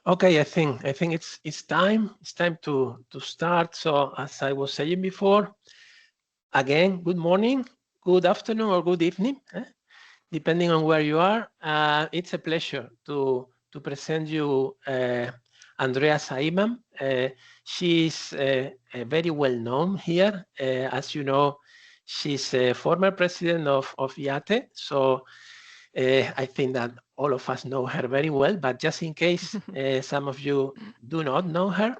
Okay, I think it's time. It's time to start. So as I was saying before, again, good morning, good afternoon, or good evening, depending on where you are. It's a pleasure to present you Andrea Saayman. She's very well known here. As you know, she's a former president of IATE. So I think that all of us know her very well, but just in case some of you do not know her,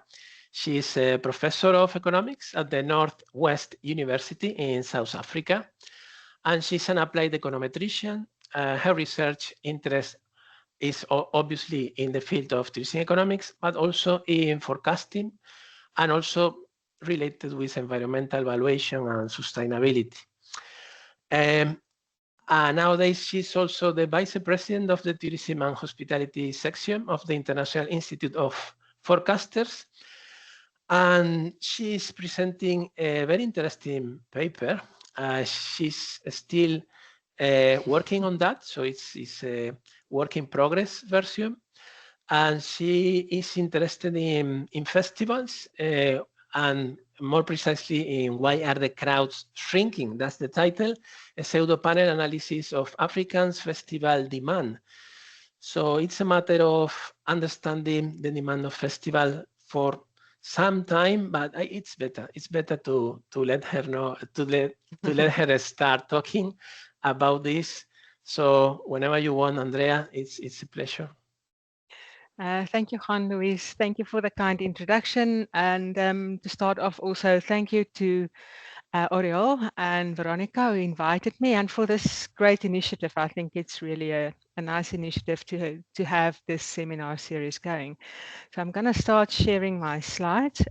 she's a professor of economics at the Northwest University in South Africa, and she's an applied econometrician. Her research interest is obviously in the field of tourism economics, but also in forecasting and also related with environmental valuation and sustainability. Um, Nowadays, she's also the vice president of the Tourism and Hospitality section of the International Institute of Forecasters. And she's presenting a very interesting paper. She's still working on that, so it's a work in progress version. And she is interested in festivals and more precisely in why are the crowds shrinking. That's the title, a pseudo panel analysis of Africans festival demand. So it's a matter of understanding the demand of festival for some time, but it's better. It's better to let her know, to let her start talking about this. So whenever you want, Andrea, it's a pleasure. Thank you, Juan Luis. Thank you for the kind introduction. And to start off, also thank you to Oriol and Veronica who invited me, and for this great initiative. I think it's really a nice initiative to have this seminar series going. So I'm going to start sharing my slides.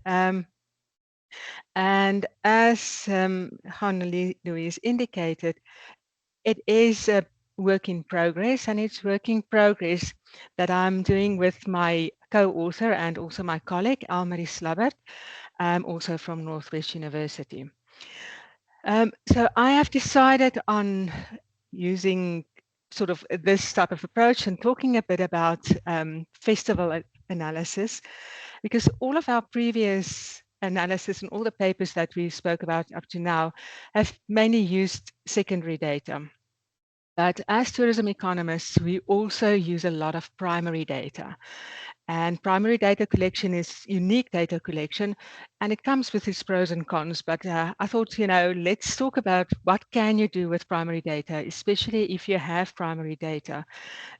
And as Juan Luis indicated, it is a work in progress, and it's work in progress that I'm doing with my co-author and also my colleague, Almarie Slabbert, also from Northwest University. So I have decided on using sort of this type of approach and talking a bit about festival analysis, because all of our previous analysis and all the papers that we spoke about up to now have mainly used secondary data. But as tourism economists, we also use a lot of primary data. And primary data collection is unique data collection, and it comes with its pros and cons. But I thought, let's talk about what can you do with primary data, especially if you have primary data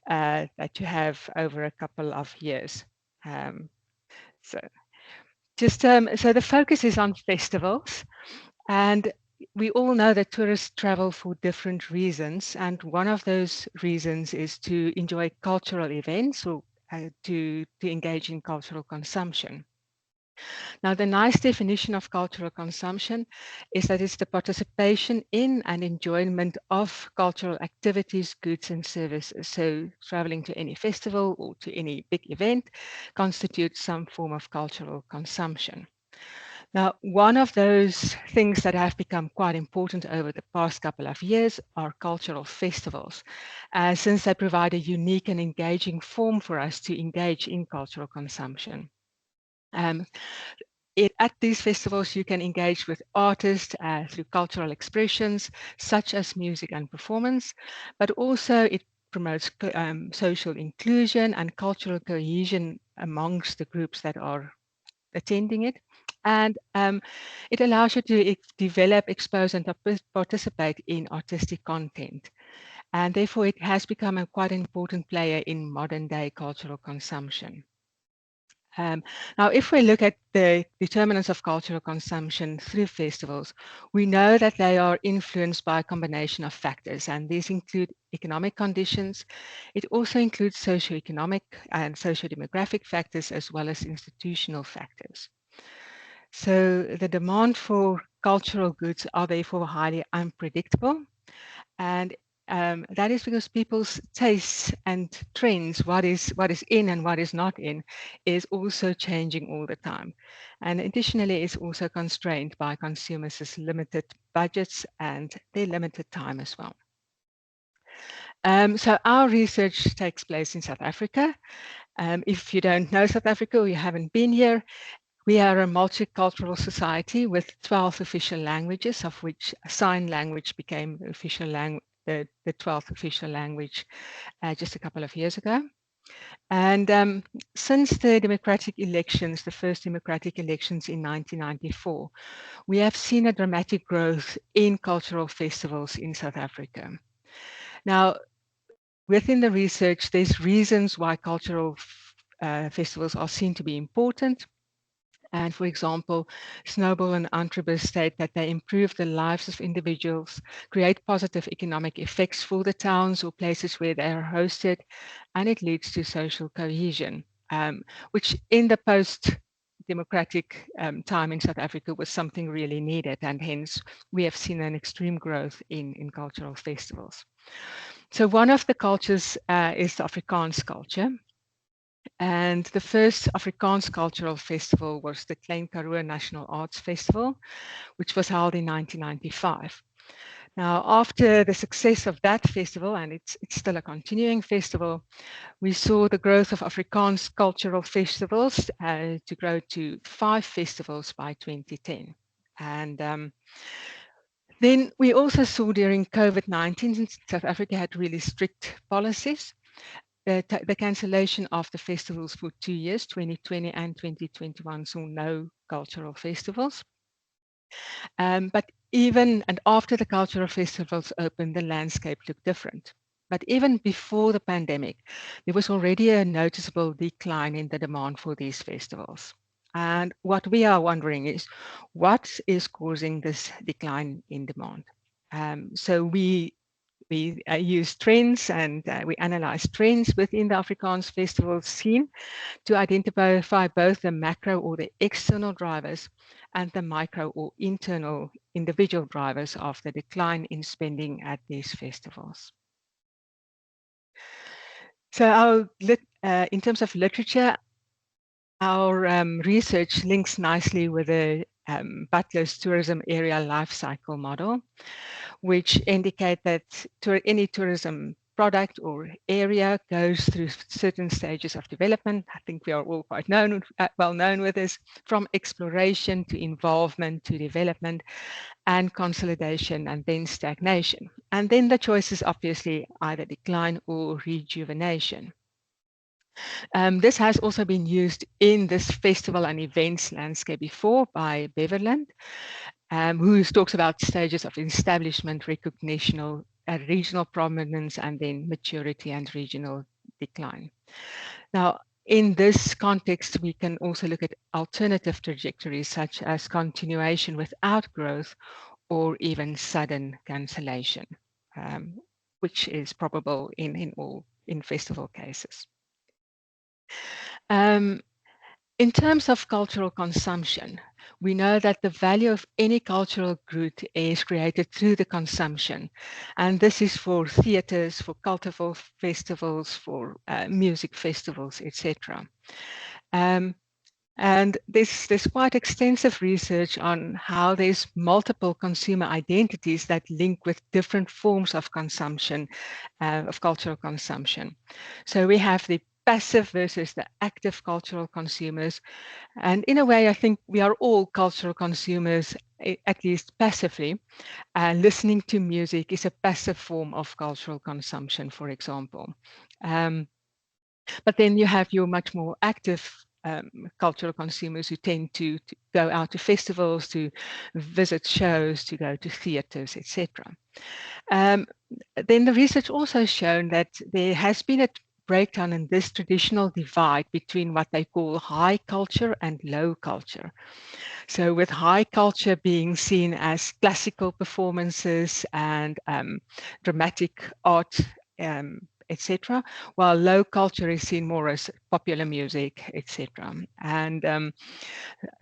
that you have over a couple of years. Um, so so the focus is on festivals. And we all know that tourists travel for different reasons. And one of those reasons is to enjoy cultural events or to engage in cultural consumption. Now, the nice definition of cultural consumption is that it's the participation in and enjoyment of cultural activities, goods, and services. So, traveling to any festival or to any big event constitutes some form of cultural consumption. Now, one of those things that have become quite important over the past couple of years are cultural festivals, since they provide a unique and engaging form for us to engage in cultural consumption. Um, at these festivals, you can engage with artists through cultural expressions, such as music and performance, but also it promotes social inclusion and cultural cohesion amongst the groups that are attending it. And it allows you to develop, expose, and participate in artistic content. And therefore, it has become a quite important player in modern day cultural consumption. Now, if we look at the determinants of cultural consumption through festivals, we know that they are influenced by a combination of factors, and these include economic conditions. It also includes socioeconomic and socio-demographic factors, as well as institutional factors. So the demand for cultural goods are therefore highly unpredictable. And that is because people's tastes and trends, what is in and what is not in, is also changing all the time. And additionally, it's also constrained by consumers' limited budgets and their limited time as well. So our research takes place in South Africa, If you don't know South Africa or you haven't been here, we are a multicultural society with 12 official languages, of which sign language became official the 12th official language just a couple of years ago. And since the democratic elections, the first democratic elections in 1994, we have seen a dramatic growth in cultural festivals in South Africa. Now, within the research, there's reasons why cultural festivals are seen to be important. And for example, Snowball and Antrobus state that they improve the lives of individuals, create positive economic effects for the towns or places where they are hosted, and it leads to social cohesion, which in the post-democratic time in South Africa was something really needed, and hence we have seen an extreme growth in cultural festivals. So one of the cultures is the Afrikaans culture. And the first Afrikaans cultural festival was the Klein Karoo National Arts Festival, which was held in 1995. Now, after the success of that festival, and it's still a continuing festival, we saw the growth of Afrikaans cultural festivals to grow to 5 festivals by 2010. And then we also saw during COVID-19, South Africa had really strict policies. The cancellation of the festivals for 2 years, 2020 and 2021, saw no cultural festivals. But even and after the cultural festivals opened, the landscape looked different. But even before the pandemic, there was already a noticeable decline in the demand for these festivals. And what we are wondering is, what is causing this decline in demand? So we use trends and we analyze trends within the Afrikaans festival scene to identify both the macro or the external drivers and the micro or internal individual drivers of the decline in spending at these festivals. So in terms of literature, our research links nicely with the Butler's tourism area life cycle model, which indicate that any tourism product or area goes through certain stages of development. I think we are all quite well known with this, from exploration to involvement to development and consolidation and then stagnation. And then the choice is obviously either decline or rejuvenation. This has also been used in this festival and events landscape before by Beverland, who talks about stages of establishment, recognition, regional prominence, and then maturity and regional decline. Now, in this context, we can also look at alternative trajectories such as continuation without growth or even sudden cancellation, which is probable in festival cases. In terms of cultural consumption, we know that the value of any cultural good is created through the consumption. And this is for theaters, for cultural festivals, for music festivals, etc. And there's quite extensive research on how there's multiple consumer identities that link with different forms of consumption, of cultural consumption. So we have the passive versus the active cultural consumers. And in a way, I think we are all cultural consumers, at least passively. Listening to music is a passive form of cultural consumption, for example. But then you have your much more active cultural consumers who tend to go out to festivals, to visit shows, to go to theaters, etc. Then the research also shown that there has been a breakdown in this traditional divide between what they call high culture and low culture. So with high culture being seen as classical performances and dramatic art, etc., while low culture is seen more as popular music, etc. And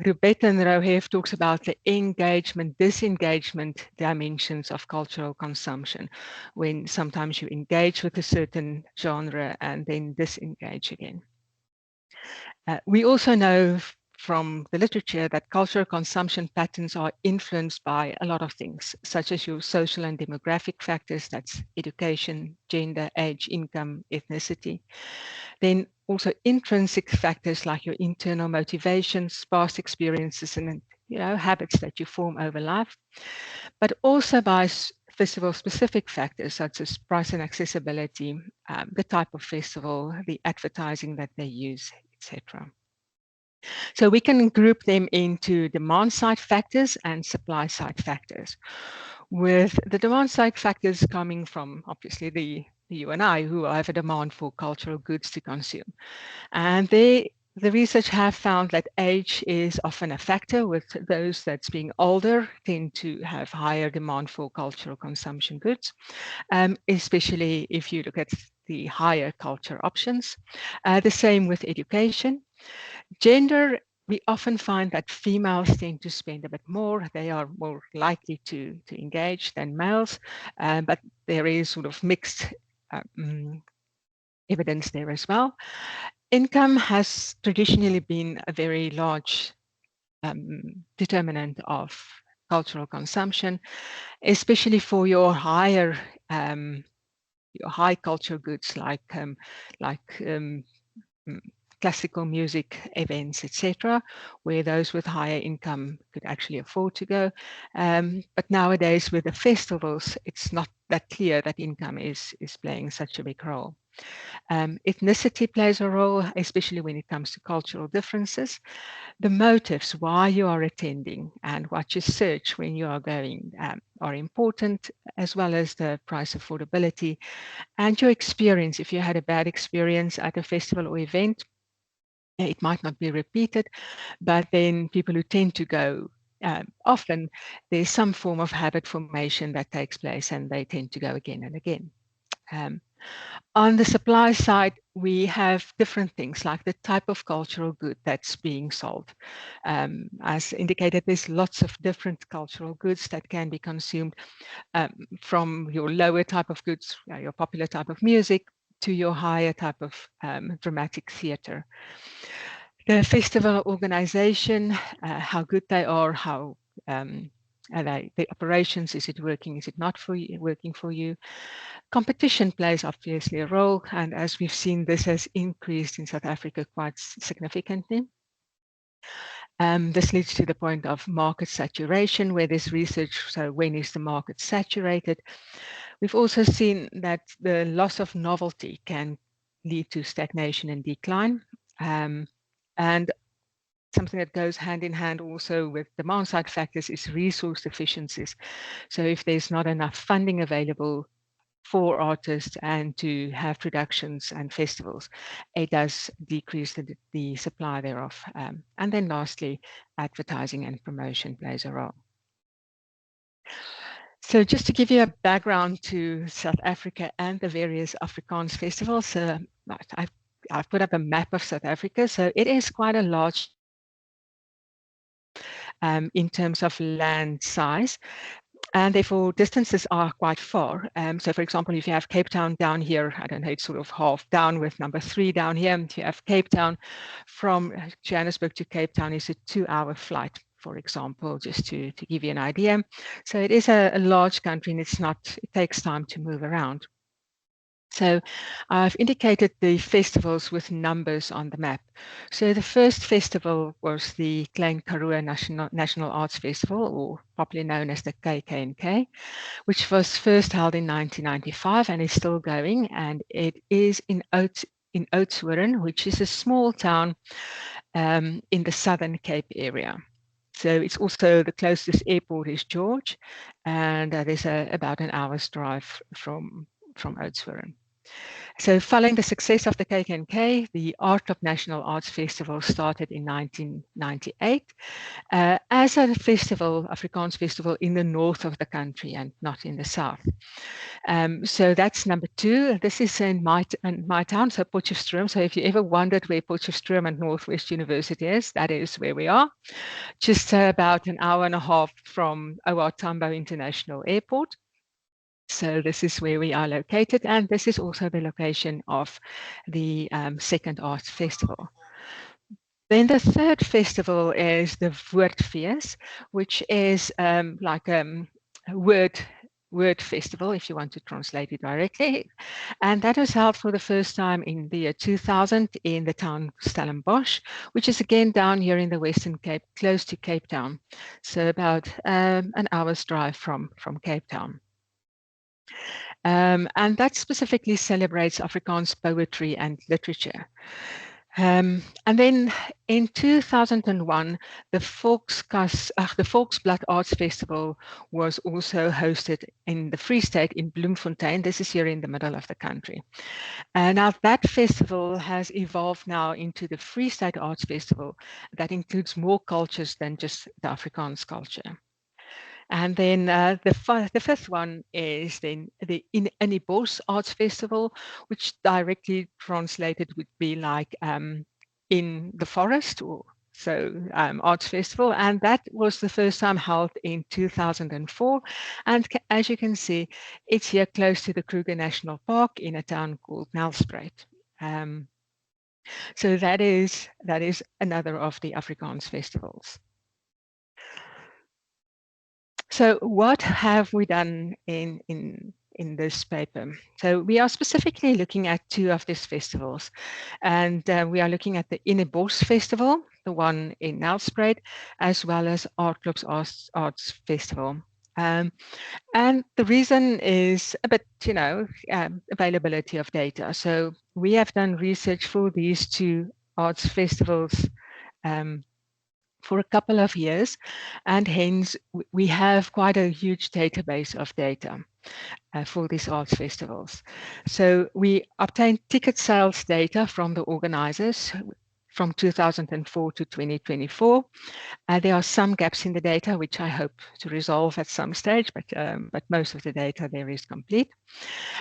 Rubet and Rohev talks about the engagement, disengagement dimensions of cultural consumption, when sometimes you engage with a certain genre and then disengage again. We also know from the literature that cultural consumption patterns are influenced by a lot of things, such as your social and demographic factors, that's education, gender, age, income, ethnicity. Then also intrinsic factors like your internal motivations, past experiences, and habits that you form over life, but also by festival-specific factors such as price and accessibility, the type of festival, the advertising that they use, etc. So we can group them into demand-side factors and supply-side factors, with the demand-side factors coming from obviously the you and I who have a demand for cultural goods to consume. And the research have found that age is often a factor, with those that's being older tend to have higher demand for cultural consumption goods, especially if you look at the higher culture options. The same with education. Gender, we often find that females tend to spend a bit more. They are more likely to engage than males, but there is sort of mixed evidence there as well. Income has traditionally been a very large determinant of cultural consumption, especially for your higher your high culture goods like classical music events, etc., where those with higher income could actually afford to go. But nowadays with the festivals, it's not that clear that income is playing such a big role. Ethnicity plays a role, especially when it comes to cultural differences. The motives, why you are attending and what you search when you are going are important, as well as the price affordability and your experience. If you had a bad experience at a festival or event, it might not be repeated, but then people who tend to go, often there's some form of habit formation that takes place and they tend to go again and again. On the supply side, we have different things like the type of cultural good that's being sold. As indicated, there's lots of different cultural goods that can be consumed, from your lower type of goods, your popular type of music, to your higher type of dramatic theatre. The festival organization, how good they are, how the operations, is it working, is it not working for you? Competition plays obviously a role, and as we've seen, this has increased in South Africa quite significantly. This leads to the point of market saturation, where there's research, so when is the market saturated? We've also seen that the loss of novelty can lead to stagnation and decline. And something that goes hand in hand also with demand side factors is resource deficiencies. So if there's not enough funding available for artists and to have productions and festivals, it does decrease the supply thereof. And then lastly, advertising and promotion plays a role. So just to give you a background to South Africa and the various Afrikaans festivals, I've put up a map of South Africa. So it is quite a large in terms of land size, and therefore distances are quite far. So for example, if you have Cape Town down here, I don't know, it's sort of half down with number 3 down here. If you have Cape Town, from Johannesburg to Cape Town is a 2-hour flight, for example, just to give you an idea. So it is a large country, and it takes time to move around. So I've indicated the festivals with numbers on the map. So the first festival was the Klein Karoo National Arts Festival, or popularly known as the KKNK, which was first held in 1995 and is still going. And it is in Oudtshoorn, which is a small town in the Southern Cape area. So it's also the closest airport is George, and there's about an hour's drive from Oudtshoorn. So following the success of the KKNK, the Art of National Arts Festival started in 1998 as a festival, Afrikaans festival, in the north of the country and not in the south. So that's number 2. This is in my town, so Potchefstroom. So if you ever wondered where Potchefstroom and Northwest University is, that is where we are. Just about an hour and a half from OR Tambo International Airport. So this is where we are located, and this is also the location of the second arts festival. Then the third festival is the Woordfees, which is like a word word festival, if you want to translate it directly. And that was held for the first time in the year 2000 in the town Stellenbosch, which is again down here in the Western Cape, close to Cape Town. So about an hour's drive from Cape Town. And that specifically celebrates Afrikaans poetry and literature. And then in 2001, the Volksblad Arts Festival was also hosted in the Free State in Bloemfontein. This is here in the middle of the country. And now that festival has evolved now into the Free State Arts Festival that includes more cultures than just the Afrikaans culture. And then the fifth one is then the Inibos Arts Festival, which directly translated would be like in the forest, or so Arts Festival. And that was the first time held in 2004. And as you can see, it's here close to the Kruger National Park in a town called Nelspruit. So that is another of the Afrikaans festivals. So what have we done in this paper? So we are specifically looking at two of these festivals, and we are looking at the Inebos Festival, the one in Nelspruit, as well as Artklub's Arts Festival. And the reason is a bit, availability of data. So we have done research for these two arts festivals for a couple of years, and hence we have quite a huge database of data for these arts festivals. So we obtained ticket sales data from the organizers from 2004 to 2024. There are some gaps in the data, which I hope to resolve at some stage, but most of the data there is complete.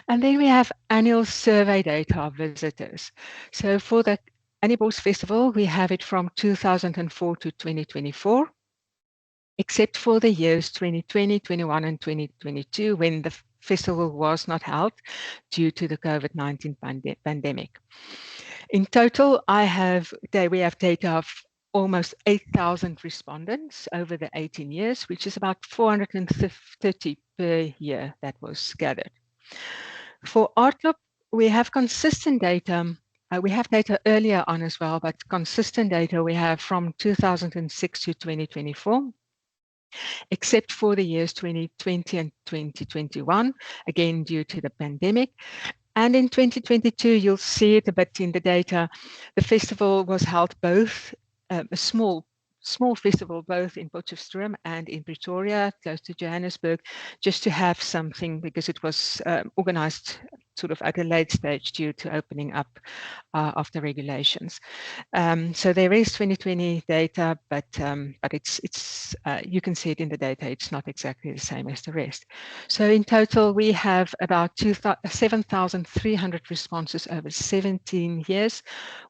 And then we have annual survey data of visitors. So for the Anibos Festival, we have it from 2004 to 2024, except for the years 2020, 21, and 2022, when the festival was not held due to the COVID-19 pandemic. In total, we have data of almost 8,000 respondents over the 18 years, which is about 430 per year that was gathered. For Artklub, we have consistent data. We have data earlier on as well, but consistent data we have from 2006 to 2024, except for the years 2020 and 2021, again due to the pandemic. And in 2022, you'll see it a bit in the data. The festival was held both a small festival, both in Potchefstroom and in Pretoria, close to Johannesburg, just to have something, because it was organized sort of at a late stage due to opening up of the regulations. So there is 2020 data, but it's you can see it in the data. It's not exactly the same as the rest. So in total, we have about 7,300 responses over 17 years,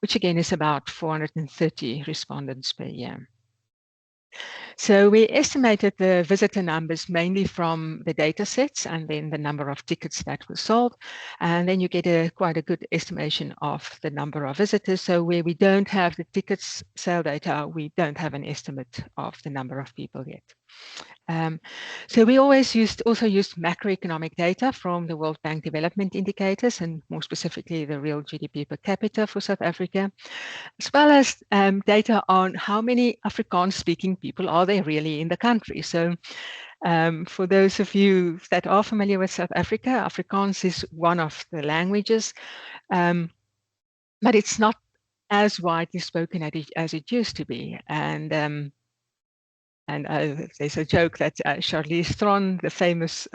which again is about 430 respondents per year. So we estimated the visitor numbers mainly from the data sets and then the number of tickets that were sold. And then you get quite a good estimation of the number of visitors. So where we don't have the tickets sale data, we don't have an estimate of the number of people yet. So we also used macroeconomic data from the World Bank development indicators, and more specifically the real GDP per capita for South Africa, as well as data on how many Afrikaans-speaking people are there really in the country. So for those of you that are familiar with South Africa, Afrikaans is one of the languages, but it's not as widely spoken as it used to be. And there's a joke that Charlize Theron, the famous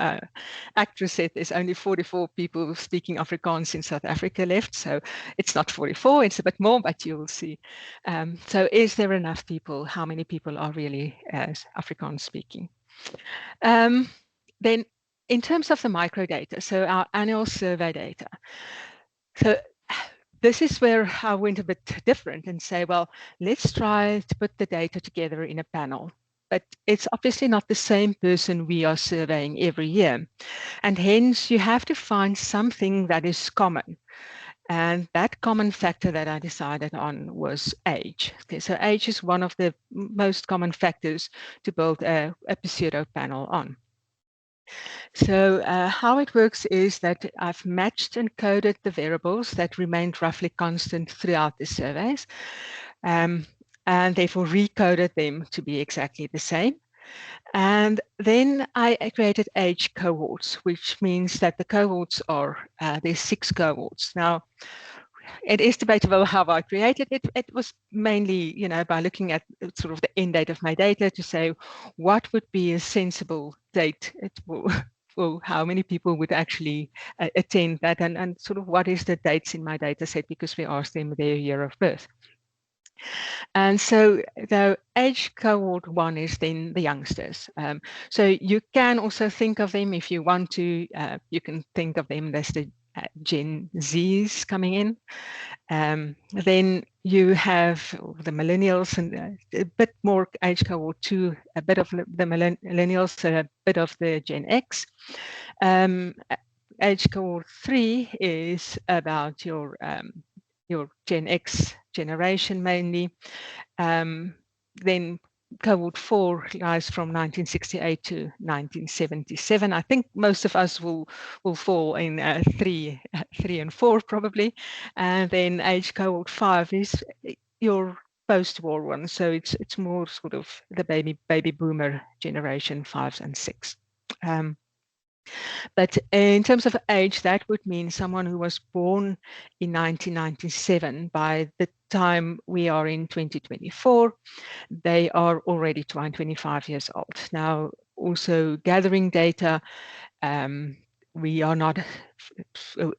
actress, said there's only 44 people speaking Afrikaans in South Africa left. So it's not 44, it's a bit more, but you will see. So is there enough people? How many people are really Afrikaans speaking? Then in terms of the microdata, so our annual survey data. So this is where I went a bit different and say, well, let's try to put the data together in a panel. But it's obviously not the same person we are surveying every year. And hence you have to find something that is common. And that common factor that I decided on was age. Okay, so age is one of the most common factors to build a pseudo panel on. So how it works is that I've matched and coded the variables that remained roughly constant throughout the surveys, and therefore recoded them to be exactly the same. And then I created age cohorts, which means that the cohorts are, there's 6 cohorts. Now, it is debatable how I created it. It was mainly, by looking at sort of the end date of my data to say what would be a sensible date for how many people would actually attend that, and sort of what is the dates in my data set, because we asked them their year of birth. And so the age cohort 1 is then the youngsters. So you can also think of them, if you want to, you can think of them as the Gen Zs coming in. Then you have the millennials and a bit more age cohort 2, a bit of the millennials, a bit of the Gen X. Age cohort 3 is about your Gen X generation mainly. Then cohort 4 lies from 1968 to 1977. I think most of us will fall in 3 and 4 probably. And then age cohort 5 is your post-war one. So it's more sort of the baby boomer generation 5 and 6. But in terms of age, that would mean someone who was born in 1997. By the time we are in 2024, they are already 25 years old. Now, also gathering data, we are not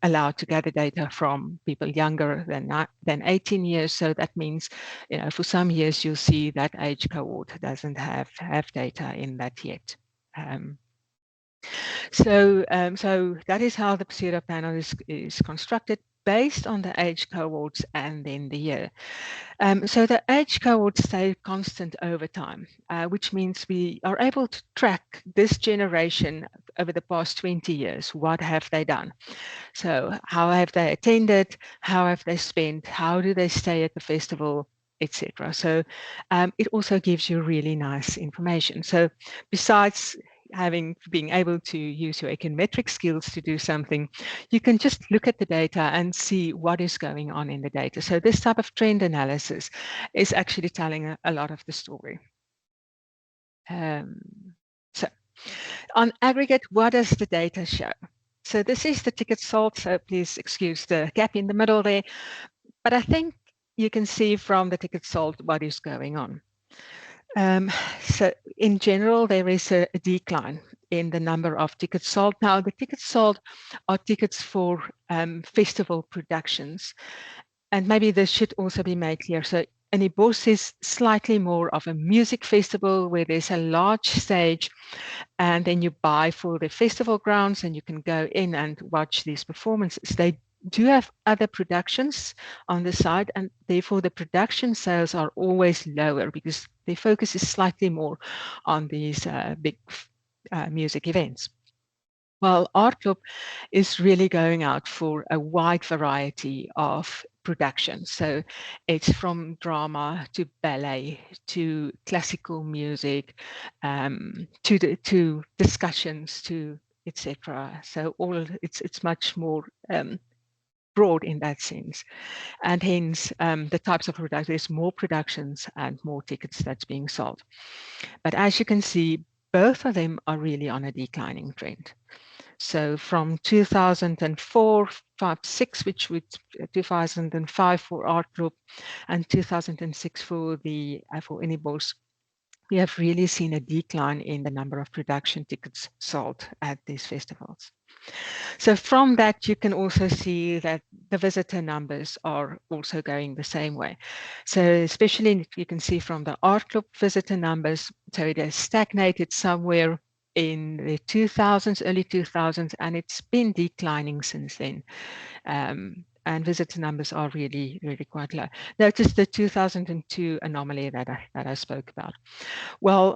allowed to gather data from people younger than 18 years. So that means, for some years you'll see that age cohort doesn't have data in that yet. So that is how the pseudo panel is constructed, based on the age cohorts and then the year. So the age cohorts stay constant over time, which means we are able to track this generation over the past 20 years. What have they done? So how have they attended? How have they spent? How do they stay at the festival? Etc. So it also gives you really nice information. So besides being able to use your econometric skills to do something, you can just look at the data and see what is going on in the data. So this type of trend analysis is actually telling a lot of the story. So on aggregate, what does the data show? So this is the ticket sold, so please excuse the gap in the middle there. But I think you can see from the ticket sold what is going on. So in general, there is a decline in the number of tickets sold. Now, the tickets sold are tickets for festival productions. And maybe this should also be made clear. So IATE is slightly more of a music festival where there's a large stage, and then you buy for the festival grounds and you can go in and watch these performances. They do have other productions on the side, and therefore the production sales are always lower because the focus is slightly more on these big music events. Well, Art Club is really going out for a wide variety of productions. So it's from drama to ballet to classical music, to discussions to etc. So it's much more broad in that sense, and hence the types of productions. There's more productions and more tickets that's being sold. But as you can see, both of them are really on a declining trend. So from 2004, 5, 6, which would 2005 for Art Group, and 2006 for IATE, we have really seen a decline in the number of production tickets sold at these festivals. So from that, you can also see that the visitor numbers are also going the same way. So especially you can see from the Art Club visitor numbers, so it has stagnated somewhere in the 2000s, early 2000s, and it's been declining since then. And visitor numbers are really, really quite low. Notice the 2002 anomaly that I spoke about. Well,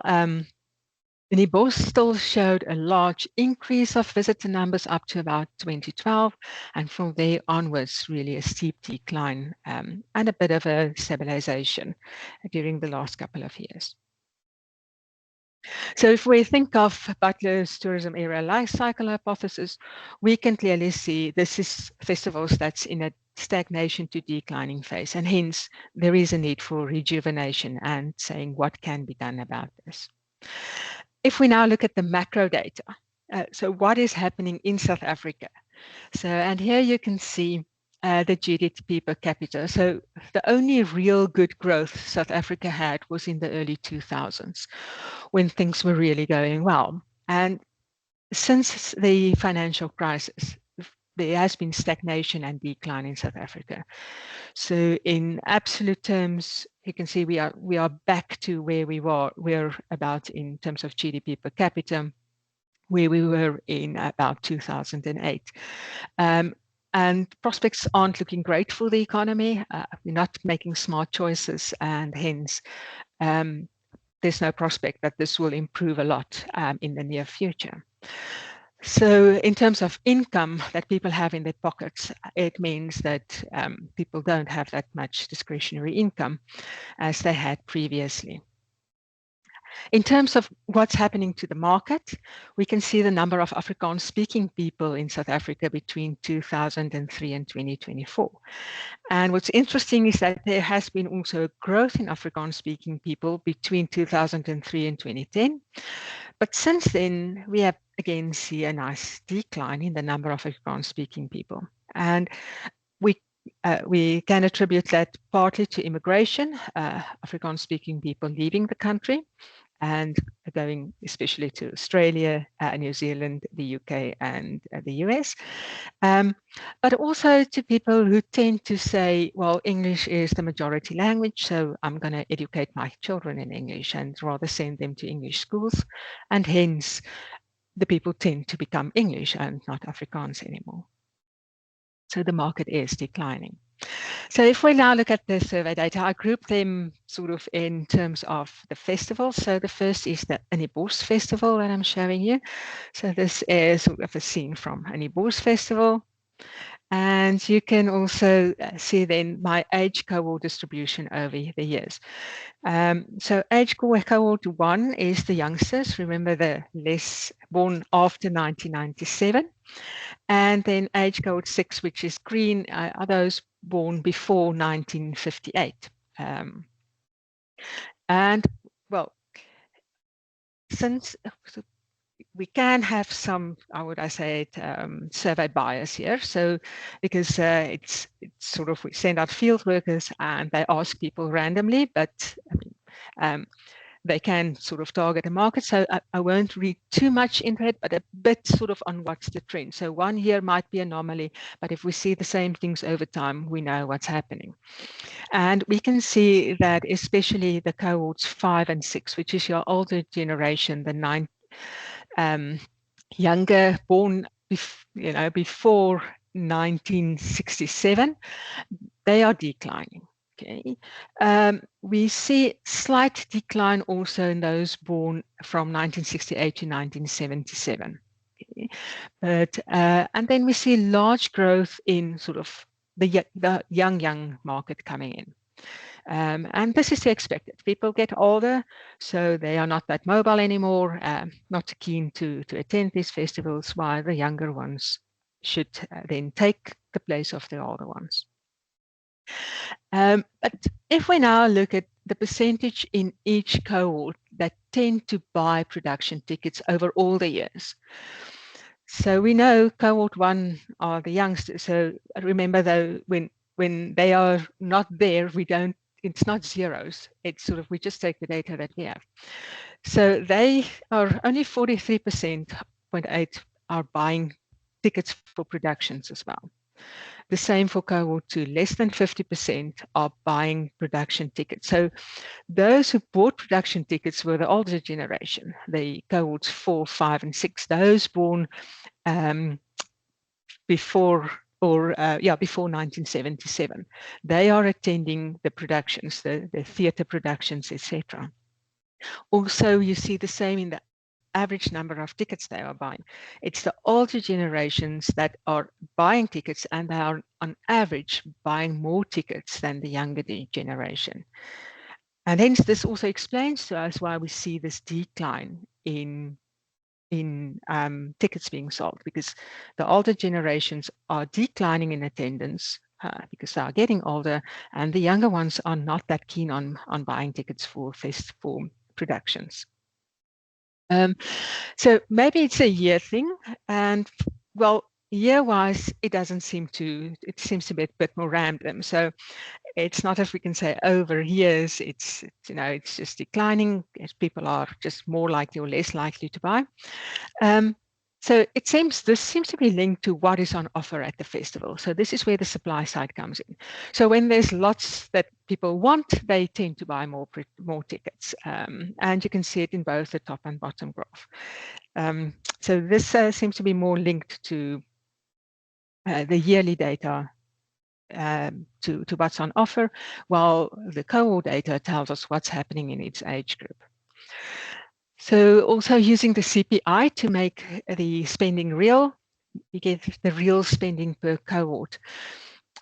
IATE still showed a large increase of visitor numbers up to about 2012, and from there onwards, really a steep decline and a bit of a stabilization during the last couple of years. So if we think of Butler's tourism area life cycle hypothesis, we can clearly see this is festivals that's in a stagnation to declining phase, and hence there is a need for rejuvenation and saying what can be done about this. If we now look at the macro data, so what is happening in South Africa? So, and here you can see the GDP per capita. So the only real good growth South Africa had was in the early 2000s when things were really going well. And since the financial crisis, there has been stagnation and decline in South Africa. So in absolute terms, you can see we are back to where we're about in terms of GDP per capita, where we were in about 2008. And prospects aren't looking great for the economy. We're not making smart choices, and hence there's no prospect that this will improve a lot in the near future. So in terms of income that people have in their pockets, it means that people don't have that much discretionary income as they had previously. In terms of what's happening to the market, we can see the number of Afrikaans-speaking people in South Africa between 2003 and 2024. And what's interesting is that there has been also a growth in Afrikaans-speaking people between 2003 and 2010. But since then, we have again see a nice decline in the number of Afrikaans-speaking people. And we can attribute that partly to immigration, Afrikaans-speaking people leaving the country, and going especially to Australia, New Zealand, the UK, and the US. But also to people who tend to say, well, English is the majority language, so I'm going to educate my children in English and rather send them to English schools. And hence, the people tend to become English and not Afrikaans anymore. So the market is declining. So if we now look at the survey data, I group them sort of in terms of the festivals. So the first is the Anibos Festival that I'm showing you. So this is sort of a scene from Anibos Festival. And you can also see then my age cohort distribution over the years. So age cohort 1 is the youngsters, remember the less born after 1997. And then age cohort 6, which is green, are those born before 1958. And well, since we can have some, how would I say it, survey bias here. So because it's sort of, we send out field workers and they ask people randomly, but I mean, they can sort of target a market. So I won't read too much into it, but a bit sort of on what's the trend. So 1 year might be anomaly, but if we see the same things over time, we know what's happening. And we can see that especially the cohorts 5 and 6, which is your older generation, the younger, born before 1967, they are declining. Okay. We see slight decline also in those born from 1968 to 1977. Okay. But and then we see large growth in sort of the young market coming in. And this is expected. People get older, so they are not that mobile anymore, not keen to attend these festivals, while the younger ones should then take the place of the older ones. But if we now look at the percentage in each cohort that tend to buy production tickets over all the years. So we know cohort 1 are the youngsters. So remember though, when they are not there, it's not zeros. It's sort of, we just take the data that we have. So they are only 43.8 are buying tickets for productions as well. The same for cohort 2, less than 50% are buying production tickets. So those who bought production tickets were the older generation, the cohorts 4, 5, and 6, those born before 1977. They are attending the productions, the theatre productions, etc. Also, you see the same in the average number of tickets they are buying. It's the older generations that are buying tickets, and they are on average buying more tickets than the younger generation. And hence this also explains to us why we see this decline in tickets being sold, because the older generations are declining in attendance because they are getting older, and the younger ones are not that keen on buying tickets for productions. So maybe it's a year thing, and well, year-wise, it seems to be a bit more random. So it's not as we can say over years, it's just declining as people are just more likely or less likely to buy. So this seems to be linked to what is on offer at the festival. So this is where the supply side comes in. So when there's lots that people want, they tend to buy more tickets, and you can see it in both the top and bottom graph. So this seems to be more linked to the yearly data to what's on offer, while the cohort data tells us what's happening in its age group. So also using the CPI to make the spending real, we get the real spending per cohort.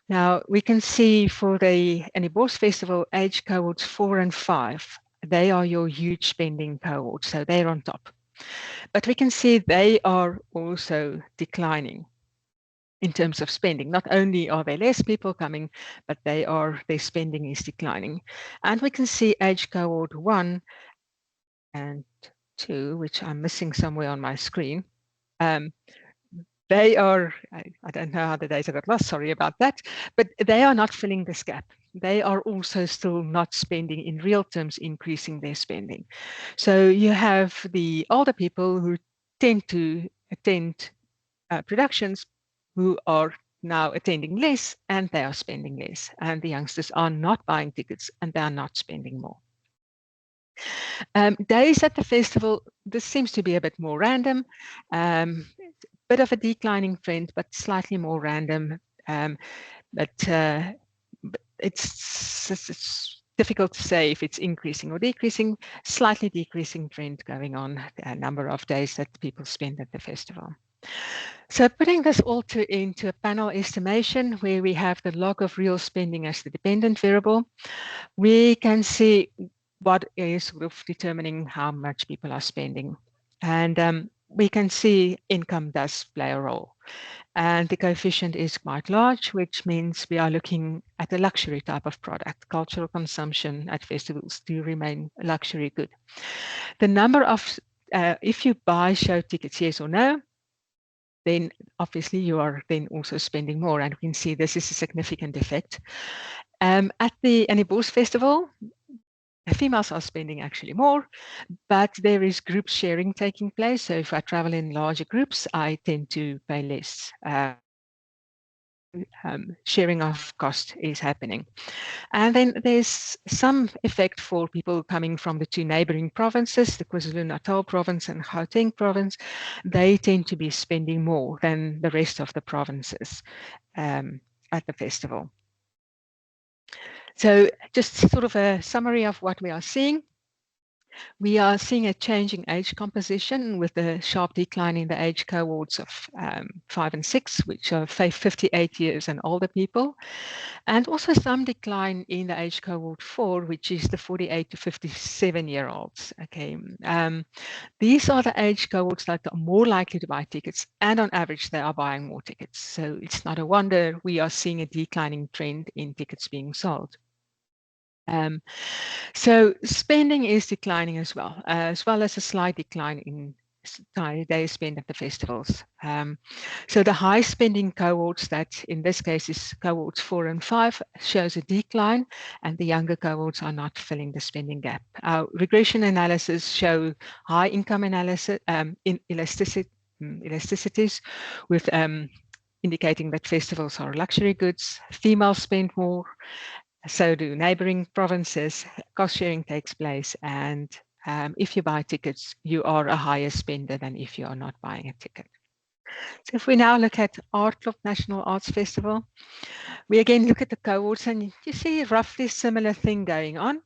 Now we can see for the Bos Festival age cohorts 4 and 5, they are your huge spending cohorts, so they're on top. But we can see they are also declining in terms of spending. Not only are there less people coming, but their spending is declining. And we can see age cohort 1 and 2, which I'm missing somewhere on my screen. They are, I don't know how the data got lost, sorry about that, but they are not filling this gap. They are also still not spending in real terms, increasing their spending. So you have the older people who tend to attend productions who are now attending less, and they are spending less. And the youngsters are not buying tickets and they are not spending more. Days at the festival, this seems to be a bit more random, bit of a declining trend, but slightly more random. But it's difficult to say if it's increasing or decreasing. Slightly decreasing trend going on, a number of days that people spend at the festival. So putting this all into a panel estimation where we have the log of real spending as the dependent variable, we can see what is sort of determining how much people are spending. And we can see income does play a role. And the coefficient is quite large, which means we are looking at a luxury type of product. Cultural consumption at festivals do remain a luxury good. The number of, if you buy show tickets, yes or no, then obviously you are then also spending more. And we can see this is a significant effect. At the Bos Festival, females are spending actually more, but there is group sharing taking place. So if I travel in larger groups, I tend to pay less. Sharing of cost is happening. And then there's some effect for people coming from the two neighboring provinces, the KwaZulu-Natal province and Gauteng province. They tend to be spending more than the rest of the provinces at the festival. So just sort of a summary of what we are seeing. We are seeing a changing age composition with a sharp decline in the age cohorts of 5 and 6, which are 58 years and older people, and also some decline in the age cohort 4, which is the 48 to 57-year-olds. Okay, these are the age cohorts that are more likely to buy tickets, and on average, they are buying more tickets. So it's not a wonder we are seeing a declining trend in tickets being sold. So spending is declining as well as a slight decline in day spent at the festivals. So the high spending cohorts, that in this case is cohorts 4 and 5, shows a decline, and the younger cohorts are not filling the spending gap. Our regression analysis show high income analysis in elasticities with indicating that festivals are luxury goods, females spend more, so do neighboring provinces, cost sharing takes place, and if you buy tickets, you are a higher spender than if you are not buying a ticket. So if we now look at Art Club National Arts Festival, we again look at the cohorts, and you see a roughly similar thing going on,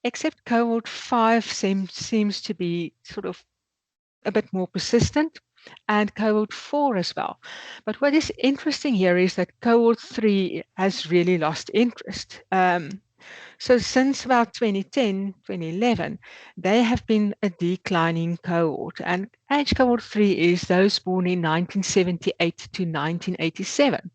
except cohort 5 seems to be sort of a bit more persistent, and cohort 4 as well. But what is interesting here is that cohort 3 has really lost interest. So since about 2010, 2011, they have been a declining cohort. And age cohort 3 is those born in 1978 to 1987.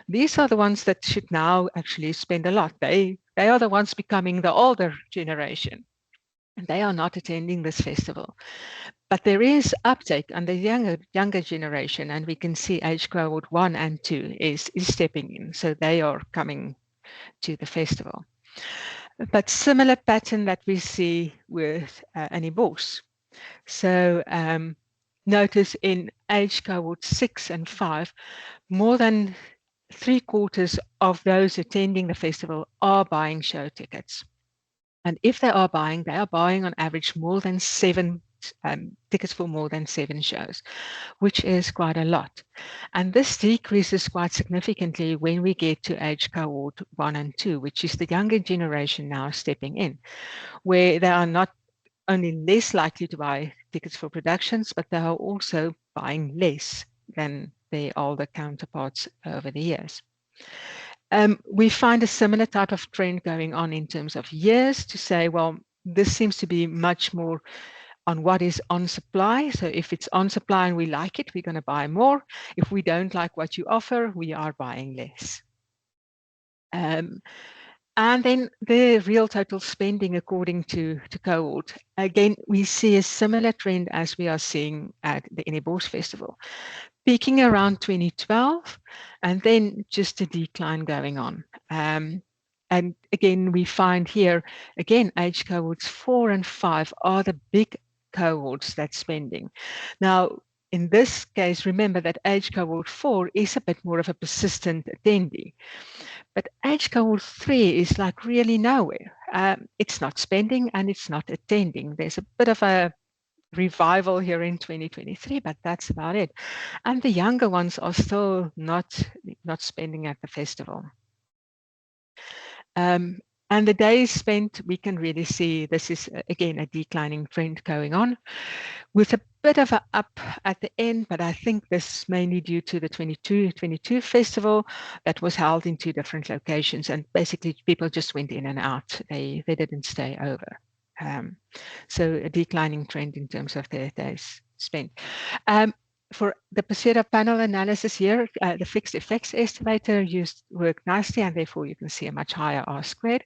These are the ones that should now actually spend a lot. They are the ones becoming the older generation. And they are not attending this festival. But there is uptake on the younger generation, and we can see age cohort 1 and 2 is stepping in. So they are coming to the festival. But similar pattern that we see with Annie Bos. So notice in age cohort 6 and 5, more than 3/4 of those attending the festival are buying show tickets. And if they are buying on average more than 7 tickets for more than 7 shows, which is quite a lot. And this decreases quite significantly when we get to age cohort 1 and 2, which is the younger generation now stepping in, where they are not only less likely to buy tickets for productions, but they are also buying less than their older counterparts over the years. We find a similar type of trend going on in terms of years to say, well, this seems to be much more on what is on supply. So if it's on supply and we like it, we're going to buy more. If we don't like what you offer, we are buying less. And then the real total spending according to cohort. Again, we see a similar trend as we are seeing at the Bos Festival, peaking around 2012, and then just a decline going on. And again, we find here, again, age cohorts 4 and 5 are the big cohorts that's spending. Now, in this case, remember that age cohort 4 is a bit more of a persistent attendee. But age cohort 3 is like really nowhere. It's not spending and it's not attending. There's a bit of a revival here in 2023, but that's about it. And the younger ones are still not spending at the festival. And the days spent, we can really see this is, again, a declining trend going on with a bit of an up at the end, but I think this is mainly due to the 22 festival that was held in 2 different locations, and basically people just went in and out. They didn't stay over. So a declining trend in terms of their days spent. For the Pasera panel analysis here, the fixed effects estimator worked nicely, and therefore you can see a much higher R squared.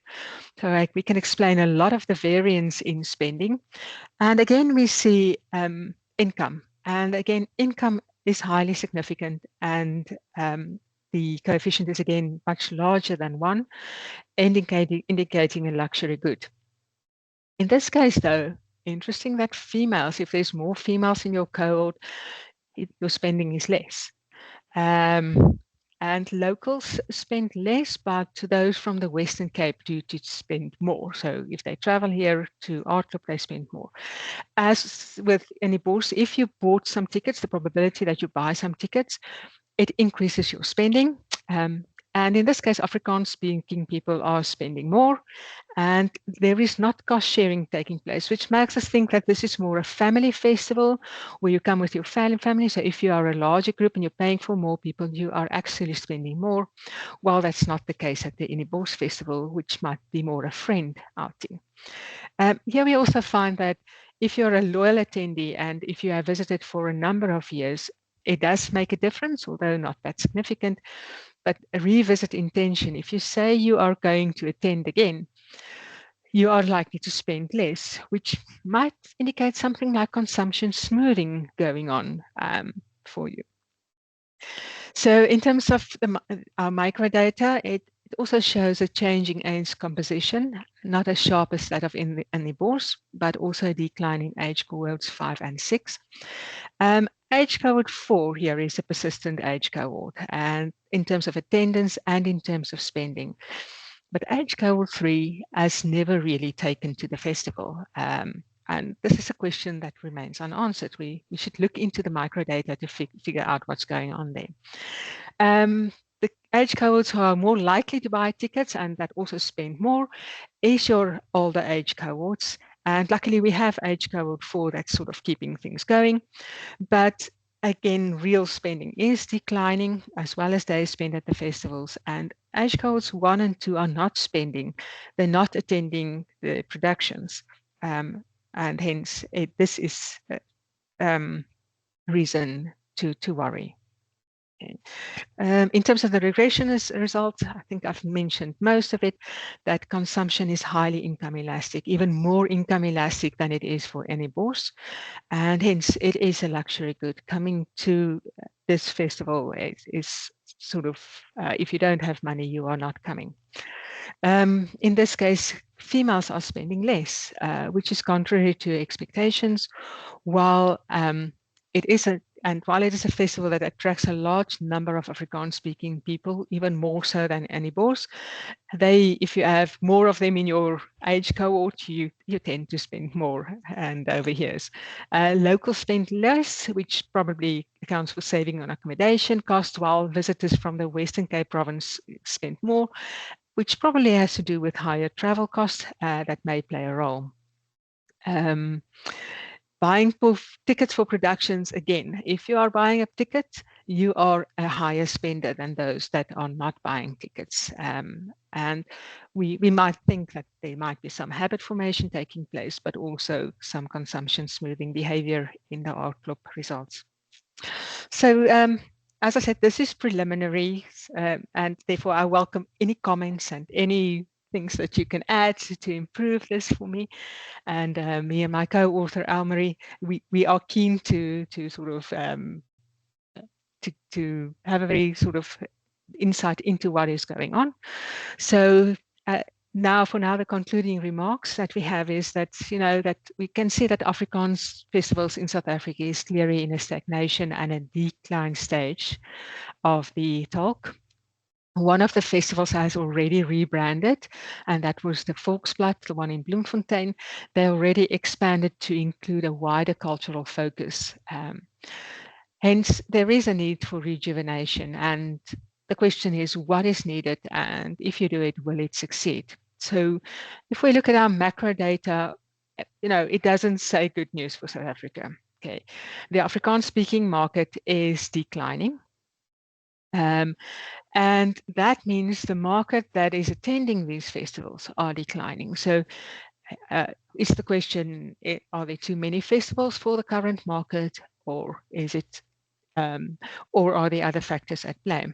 So we can explain a lot of the variance in spending. And again, we see income. And again, income is highly significant, and the coefficient is again much larger than 1, indicating a luxury good. In this case, though, interesting that females, if there's more females in your cohort, your spending is less. And locals spend less, but those from the Western Cape do to spend more. So if they travel here to Art Club, they spend more. As with any Bos, if you bought some tickets, the probability that you buy some tickets, it increases your spending. And in this case, Afrikaans-speaking people are spending more, and there is not cost sharing taking place, which makes us think that this is more a family festival where you come with your family. So if you are a larger group and you're paying for more people, you are actually spending more. While that's not the case at the Bos Festival, which might be more a friend outing. Here we also find that if you're a loyal attendee and if you have visited for a number of years, it does make a difference, although not that significant. But a revisit intention, if you say you are going to attend again, you are likely to spend less, which might indicate something like consumption smoothing going on for you. So in terms of our microdata, it also shows a changing age composition, not as sharp as that of in the Bos, but also a decline in age cohorts 5 and 6. Age cohort 4 here is a persistent age cohort, and in terms of attendance and in terms of spending. But age cohort 3 has never really taken to the festival. And this is a question that remains unanswered. We should look into the microdata to figure out what's going on there. The age cohorts who are more likely to buy tickets and that also spend more is your older age cohorts. And luckily we have age cohort 4 that's sort of keeping things going. But again, real spending is declining as well as days spent at the festivals. And age cohorts 1 and 2 are not spending, they're not attending the productions, and hence this is reason to worry. Okay. In terms of the regression results, I think I've mentioned most of it, that consumption is highly income elastic, even more income elastic than it is for any bourse. And hence it is a luxury good. Coming to this festival is sort of, if you don't have money, you are not coming. In this case, females are spending less, which is contrary to expectations, while it is a festival that attracts a large number of Afrikaans-speaking people, even more so than any bourse, if you have more of them in your age cohort, you tend to spend more and over years. Locals spend less, which probably accounts for saving on accommodation costs, while visitors from the Western Cape province spend more, which probably has to do with higher travel costs that may play a role. Buying tickets for productions, again, if you are buying a ticket, you are a higher spender than those that are not buying tickets. And we might think that there might be some habit formation taking place, but also some consumption smoothing behavior in the outlook results. So as I said, this is preliminary, and therefore I welcome any comments and any things that you can add to improve this for me. And me and my co-author Almarie, we are keen to sort of to have a very sort of insight into what is going on. So now the concluding remarks that we have is that, that we can see that Afrikaans festivals in South Africa is clearly in a stagnation and a decline stage of the talk. One of the festivals has already rebranded, and that was the Volksblad, the one in Bloemfontein. They already expanded to include a wider cultural focus. Hence, there is a need for rejuvenation, and the question is, what is needed, and if you do it, will it succeed? So if we look at our macro data, it doesn't say good news for South Africa. Okay, the Afrikaans-speaking market is declining. And that means the market that is attending these festivals are declining. So is the question, are there too many festivals for the current market, or is it, or are there other factors at play?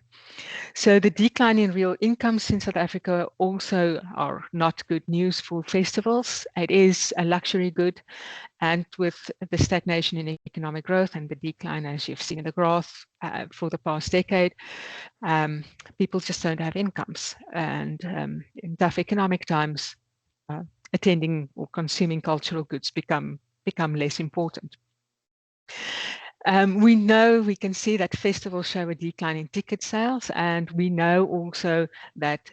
So the decline in real incomes in South Africa also are not good news for festivals. It is a luxury good, and with the stagnation in economic growth and the decline, as you've seen in the graph for the past decade, people just don't have incomes. And in tough economic times, attending or consuming cultural goods become less important. We can see that festivals show a decline in ticket sales, and we know also that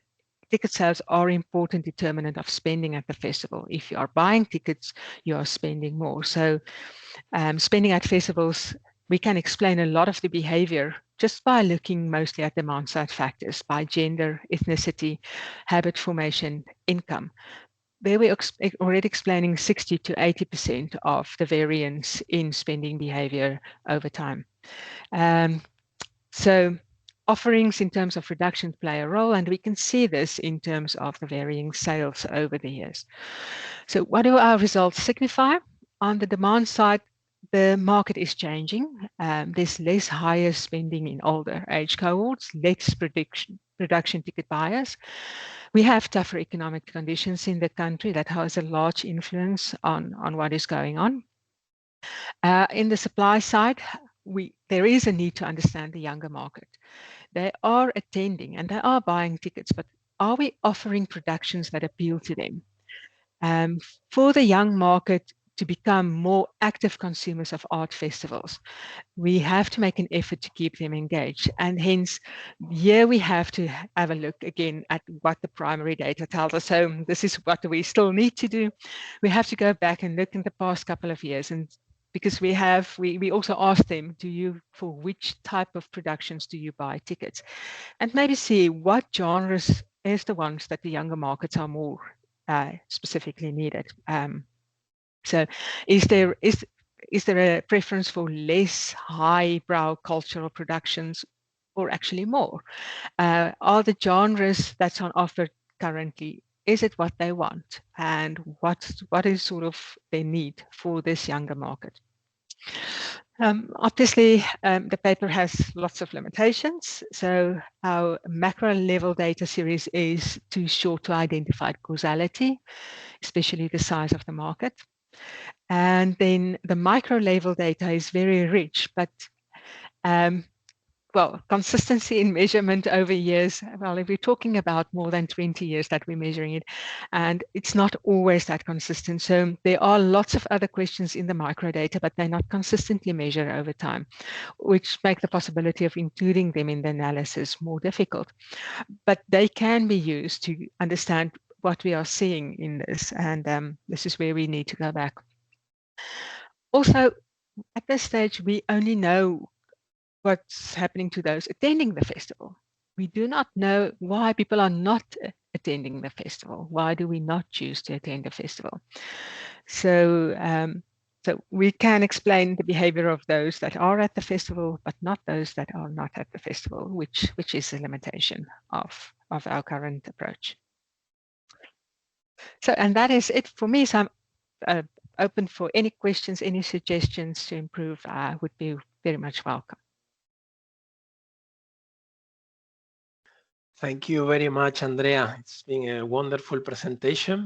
ticket sales are an important determinant of spending at the festival. If you are buying tickets, you are spending more. So spending at festivals, we can explain a lot of the behavior just by looking mostly at demand side factors, by gender, ethnicity, habit formation, income. There we're already explaining 60 to 80% of the variance in spending behavior over time. So offerings in terms of reduction play a role, and we can see this in terms of the varying sales over the years. So what do our results signify? On the demand side, the market is changing. There's less higher spending in older age cohorts, less production ticket buyers. We have tougher economic conditions in the country that has a large influence on what is going on. In the supply side, there is a need to understand the younger market. They are attending and they are buying tickets, but are we offering productions that appeal to them? For the young market to become more active consumers of art festivals, we have to make an effort to keep them engaged. And hence, here we have to have a look again at what the primary data tells us. So this is what we still need to do. We have to go back and look in the past couple of years, and because we also ask them, for which type of productions do you buy tickets? And maybe see what genres is the ones that the younger markets are more specifically needed. So is there a preference for less highbrow cultural productions, or actually more? Are the genres that's on offer currently, is it what they want? And what is sort of their need for this younger market? Obviously, the paper has lots of limitations. So our macro level data series is too short to identify causality, especially the size of the market. And then the micro level data is very rich, but well, consistency in measurement over years, well, if we're talking about more than 20 years that we're measuring it, and it's not always that consistent. So there are lots of other questions in the microdata, but they're not consistently measured over time, which make the possibility of including them in the analysis more difficult. But they can be used to understand what we are seeing in this, and this is where we need to go back. Also, at this stage, we only know what's happening to those attending the festival. We do not know why people are not attending the festival. Why do we not choose to attend the festival? So, so we can explain the behavior of those that are at the festival, but not those that are not at the festival, which is a limitation of our current approach. So, and that is it for me. So I'm open for any questions, any suggestions to improve. Would be very much welcome. Thank you very much, Andrea. It's been a wonderful presentation.